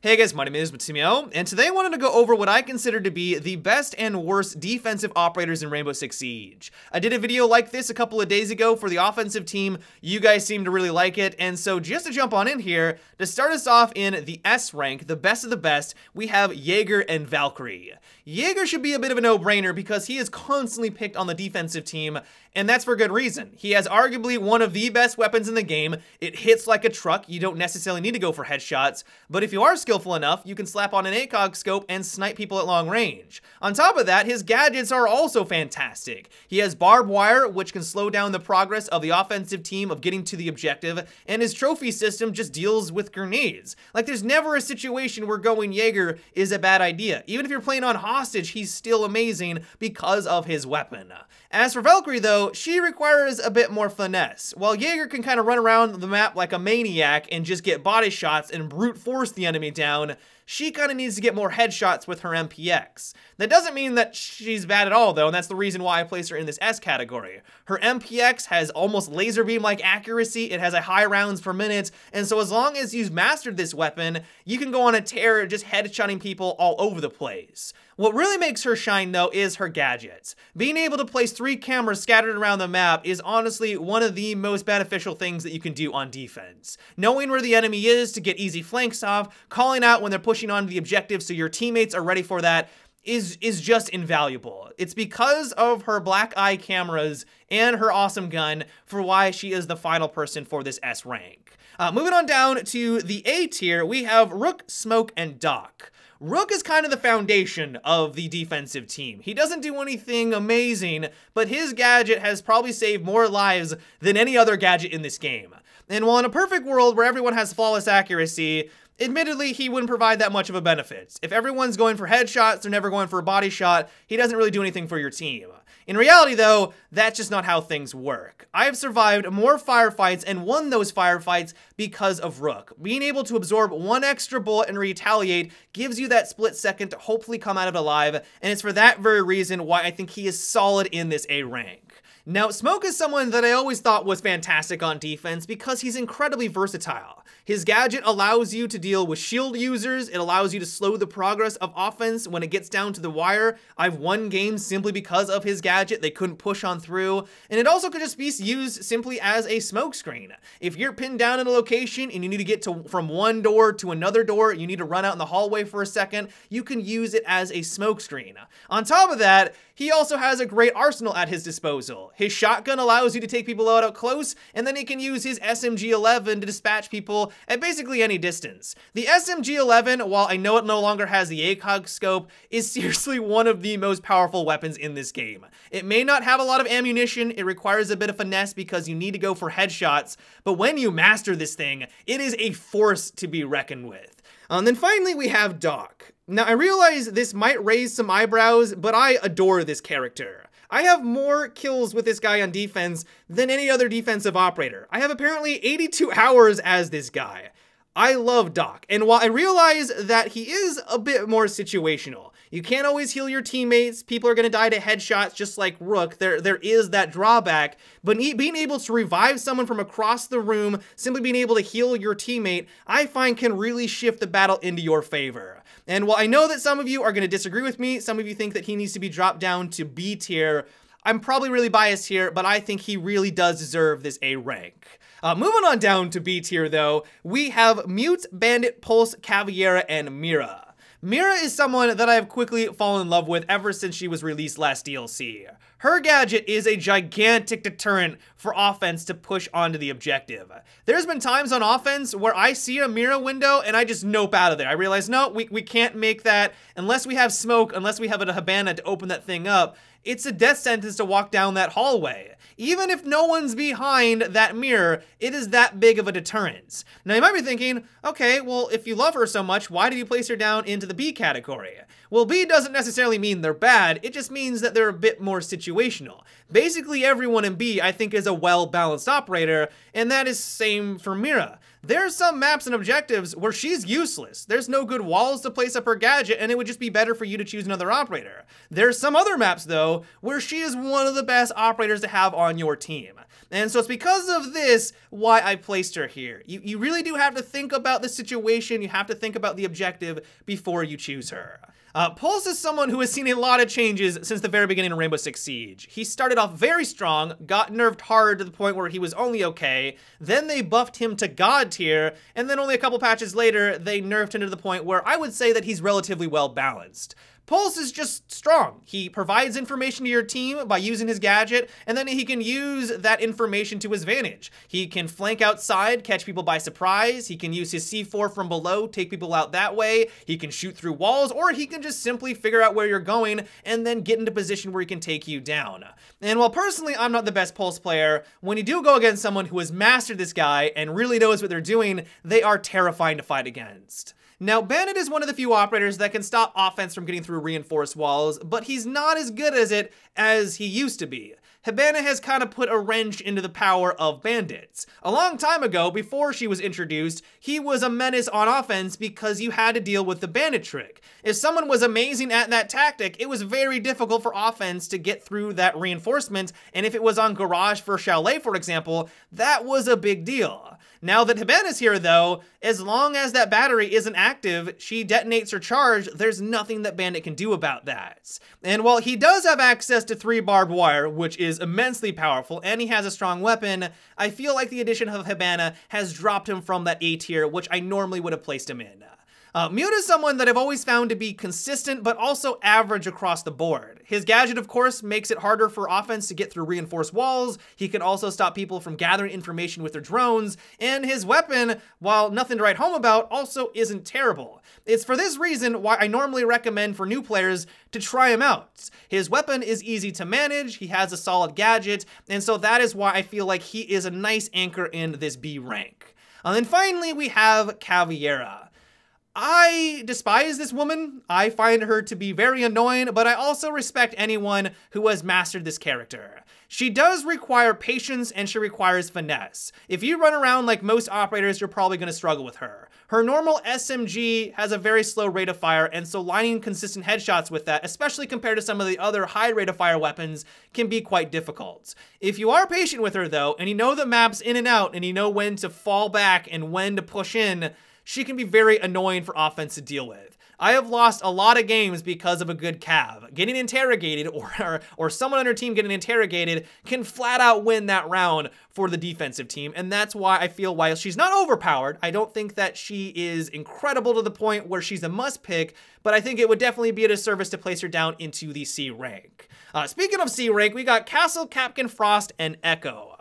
Hey guys, my name is Matsumio, and today I wanted to go over what I consider to be the best and worst defensive operators in Rainbow Six Siege. I did a video like this a couple of days ago for the offensive team. You guys seem to really like it, and so just to jump on in here, to start us off in the S rank, the best of the best, we have Jaeger and Valkyrie. Jaeger should be a bit of a no-brainer because he is constantly picked on the defensive team, and that's for good reason. He has arguably one of the best weapons in the game. It hits like a truck. You don't necessarily need to go for headshots, but if you are skillful enough, you can slap on an ACOG scope and snipe people at long range. On top of that, his gadgets are also fantastic. He has barbed wire, which can slow down the progress of the offensive team of getting to the objective, and his trophy system just deals with grenades. Like, there's never a situation where going Jaeger is a bad idea. Even if you're playing on hostage, he's still amazing because of his weapon. As for Valkyrie though, she requires a bit more finesse. While Jaeger can kind of run around the map like a maniac and just get body shots and brute force the enemy down, she kind of needs to get more headshots with her MPX. That doesn't mean that she's bad at all though, and that's the reason why I place her in this S category. Her MPX has almost laser beam-like accuracy, it has a high rounds per minute, and so as long as you've mastered this weapon, you can go on a tear just headshotting people all over the place. What really makes her shine though is her gadgets. Being able to place 3 cameras scattered around the map is honestly one of the most beneficial things that you can do on defense. Knowing where the enemy is to get easy flanks off, calling out when they're pushing onto the objective so your teammates are ready for that, is just invaluable. It's because of her black eye cameras and her awesome gun for why she is the final person for this S rank. Moving on down to the A tier, we have Rook, Smoke, and Doc. Rook is kind of the foundation of the defensive team. He doesn't do anything amazing, but his gadget has probably saved more lives than any other gadget in this game. And while in a perfect world where everyone has flawless accuracy, admittedly, he wouldn't provide that much of a benefit. If everyone's going for headshots, they're never going for a body shot, he doesn't really do anything for your team. In reality though, that's just not how things work. I have survived more firefights and won those firefights because of Rook. Being able to absorb 1 extra bullet and retaliate gives you that split second to hopefully come out of it alive, and it's for that very reason why I think he is solid in this A rank. Now, Smoke is someone that I always thought was fantastic on defense because he's incredibly versatile. His gadget allows you to deal with shield users, it allows you to slow the progress of offense when it gets down to the wire. I've won games simply because of his gadget, they couldn't push on through, and it also could just be used simply as a smoke screen. If you're pinned down in a location and you need to get from one door to another door, you need to run out in the hallway for a second, you can use it as a smoke screen. On top of that, he also has a great arsenal at his disposal. His shotgun allows you to take people out close, and then he can use his SMG-11 to dispatch people at basically any distance. The SMG-11, while I know it no longer has the ACOG scope, is seriously one of the most powerful weapons in this game. It may not have a lot of ammunition, it requires a bit of finesse because you need to go for headshots, but when you master this thing, it is a force to be reckoned with. And then finally we have Doc. Now I realize this might raise some eyebrows, but I adore this character. I have more kills with this guy on defense than any other defensive operator. I have apparently 82 hours as this guy. I love Doc, and while I realize that he is a bit more situational, you can't always heal your teammates, people are going to die to headshots just like Rook, there is that drawback, but being able to revive someone from across the room, simply being able to heal your teammate, I find can really shift the battle into your favor. And while I know that some of you are going to disagree with me, some of you think that he needs to be dropped down to B tier, I'm probably really biased here, but I think he really does deserve this A rank. Moving on down to B tier though, we have Mute, Bandit, Pulse, Caviar, and Mira. Mira is someone that I have quickly fallen in love with ever since she was released last DLC. Her gadget is a gigantic deterrent for offense to push onto the objective. There's been times on offense where I see a Mira window and I just nope out of there. I realize, no, we can't make that unless we have smoke, unless we have a Habana to open that thing up. It's a death sentence to walk down that hallway. Even if no one's behind that mirror, it is that big of a deterrent. Now you might be thinking, okay, well if you love her so much, why did you place her down into the B category? Well, B doesn't necessarily mean they're bad, it just means that they're a bit more situational. Basically everyone in B I think is a well-balanced operator, and that is same for Mira. There's some maps and objectives where she's useless. There's no good walls to place up her gadget, and it would just be better for you to choose another operator. There's some other maps, though, where she is one of the best operators to have on your team. And so it's because of this why I placed her here. You really do have to think about the situation, you have to think about the objective before you choose her. Pulse is someone who has seen a lot of changes since the very beginning of Rainbow Six Siege. He started off very strong, got nerfed hard to the point where he was only okay, then they buffed him to God tier, and then only a couple patches later, they nerfed him to the point where I would say that he's relatively well balanced. Pulse is just strong. He provides information to your team by using his gadget, and then he can use that information to his advantage. He can flank outside, catch people by surprise. He can use his C4 from below, take people out that way. He can shoot through walls, or he can just simply figure out where you're going and then get into position where he can take you down. And while personally I'm not the best Pulse player, when you do go against someone who has mastered this guy and really knows what they're doing, they are terrifying to fight against. Now, Bandit is one of the few operators that can stop offense from getting through reinforced walls, but he's not as good as it as he used to be. Habana has kind of put a wrench into the power of bandits. A long time ago, before she was introduced, he was a menace on offense because you had to deal with the bandit trick. If someone was amazing at that tactic, it was very difficult for offense to get through that reinforcement, and if it was on Garage for Chalet, for example, that was a big deal. Now that Habana's here, though, as long as that battery isn't active, she detonates her charge, there's nothing that Bandit can do about that. And while he does have access to 3 barbed wire, which is immensely powerful, and he has a strong weapon, I feel like the addition of Habana has dropped him from that A tier, which I normally would have placed him in. Mute is someone that I've always found to be consistent, but also average across the board. His gadget, of course, makes it harder for offense to get through reinforced walls. He can also stop people from gathering information with their drones, and his weapon, while nothing to write home about, also isn't terrible. It's for this reason why I normally recommend for new players to try him out. His weapon is easy to manage, he has a solid gadget, and so that is why I feel like he is a nice anchor in this B rank. And then finally, we have Caviar. I despise this woman. I find her to be very annoying, but I also respect anyone who has mastered this character. She does require patience and she requires finesse. If you run around like most operators, you're probably going to struggle with her. Her normal SMG has a very slow rate of fire, and so lining consistent headshots with that, especially compared to some of the other high rate of fire weapons, can be quite difficult. If you are patient with her though, and you know the maps in and out, and you know when to fall back and when to push in, she can be very annoying for offense to deal with. I have lost a lot of games because of a good Cav. Getting interrogated or someone on her team getting interrogated can flat out win that round for the defensive team, and that's why I feel while she's not overpowered, I don't think that she is incredible to the point where she's a must pick, but I think it would definitely be a disservice to place her down into the C rank. Speaking of C rank, we got Castle, Kapkan, Frost, and Echo.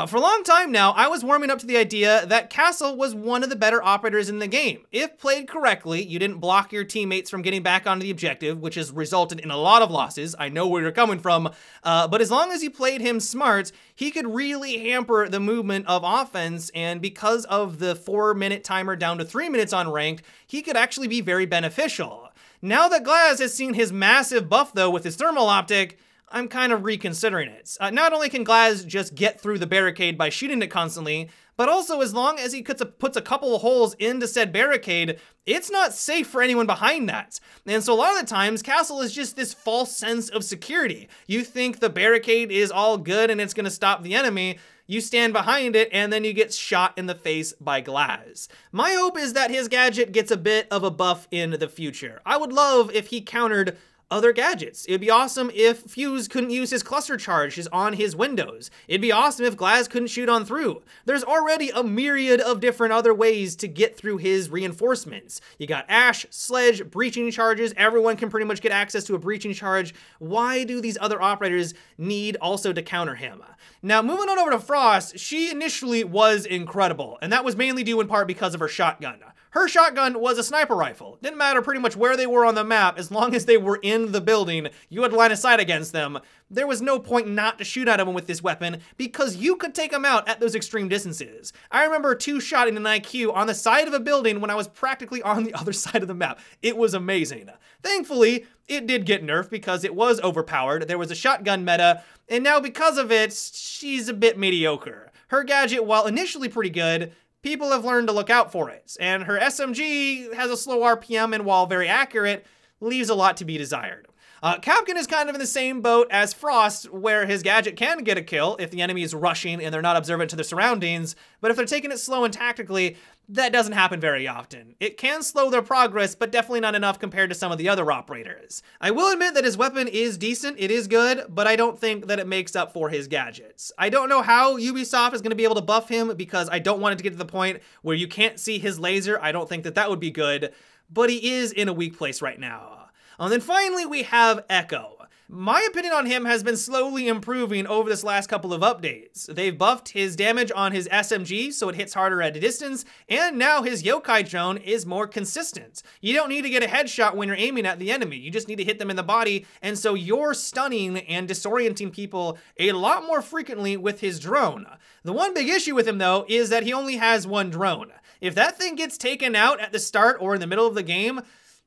For a long time now, I was warming up to the idea that Castle was one of the better operators in the game. If played correctly, you didn't block your teammates from getting back onto the objective, which has resulted in a lot of losses. I know where you're coming from, but as long as you played him smart, he could really hamper the movement of offense, and because of the 4-minute timer down to 3 minutes on ranked, he could actually be very beneficial. Now that Glaz has seen his massive buff though with his thermal optic, I'm kind of reconsidering it. Not only can Glaz just get through the barricade by shooting it constantly, but also as long as he puts a couple of holes into said barricade, it's not safe for anyone behind that. And so a lot of the times, Castle is just this false sense of security. You think the barricade is all good and it's gonna stop the enemy, you stand behind it, and then you get shot in the face by Glaz. My hope is that his gadget gets a bit of a buff in the future. I would love if he countered other gadgets. It'd be awesome if Fuse couldn't use his cluster charges on his windows. It'd be awesome if Glaz couldn't shoot on through. There's already a myriad of different other ways to get through his reinforcements. You got Ash, Sledge, breaching charges. Everyone can pretty much get access to a breaching charge. Why do these other operators need also to counter him? Now, moving on over to Frost, she initially was incredible, and that was mainly due in part because of her shotgun. Her shotgun was a sniper rifle. Didn't matter pretty much where they were on the map, as long as they were in the building, you had line of sight against them. There was no point not to shoot at them with this weapon, because you could take them out at those extreme distances. I remember 2-shotting an IQ on the side of a building when I was practically on the other side of the map. It was amazing. Thankfully, it did get nerfed because it was overpowered. There was a shotgun meta, and now because of it, she's a bit mediocre. Her gadget, while initially pretty good, people have learned to look out for it. And her SMG has a slow RPM and while very accurate, leaves a lot to be desired. Kapkan is kind of in the same boat as Frost, where his gadget can get a kill if the enemy is rushing and they're not observant to their surroundings, but if they're taking it slow and tactically, that doesn't happen very often. It can slow their progress, but definitely not enough compared to some of the other operators. I will admit that his weapon is decent, it is good, but I don't think that it makes up for his gadgets. I don't know how Ubisoft is going to be able to buff him because I don't want it to get to the point where you can't see his laser. I don't think that that would be good, but he is in a weak place right now. And then finally, we have Echo. My opinion on him has been slowly improving over this last couple of updates. They've buffed his damage on his SMG so it hits harder at a distance, and now his yokai drone is more consistent. You don't need to get a headshot when you're aiming at the enemy, you just need to hit them in the body, and so you're stunning and disorienting people a lot more frequently with his drone. The one big issue with him though is that he only has one drone. If that thing gets taken out at the start or in the middle of the game,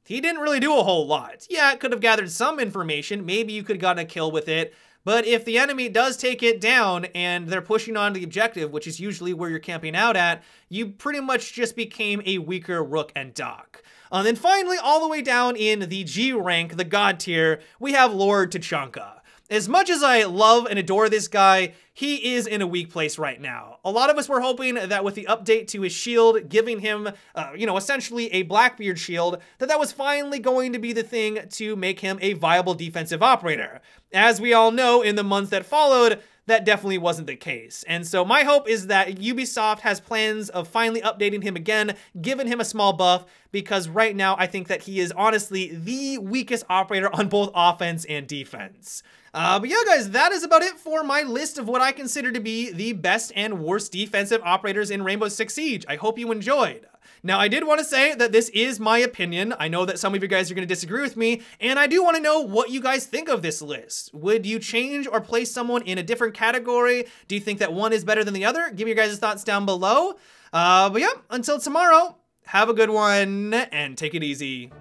he didn't really do a whole lot. Yeah, it could have gathered some information, maybe you could have gotten a kill with it, but if the enemy does take it down and they're pushing on the objective, which is usually where you're camping out at, you pretty much just became a weaker Rook and Doc. And then finally, all the way down in the G rank, the God tier, we have Lord Tachanka. As much as I love and adore this guy, he is in a weak place right now. A lot of us were hoping that with the update to his shield, giving him, essentially a Blackbeard shield, that was finally going to be the thing to make him a viable defensive operator. As we all know, in the months that followed, that definitely wasn't the case. And so my hope is that Ubisoft has plans of finally updating him again, giving him a small buff, because right now I think that he is honestly the weakest operator on both offense and defense. But yeah, guys, that is about it for my list of what I consider to be the best and worst defensive operators in Rainbow Six Siege. I hope you enjoyed. Now, I did want to say that this is my opinion. I know that some of you guys are going to disagree with me, and I do want to know what you guys think of this list. Would you change or place someone in a different category? Do you think that one is better than the other? Give me your guys' thoughts down below. But yeah, until tomorrow, have a good one, and take it easy.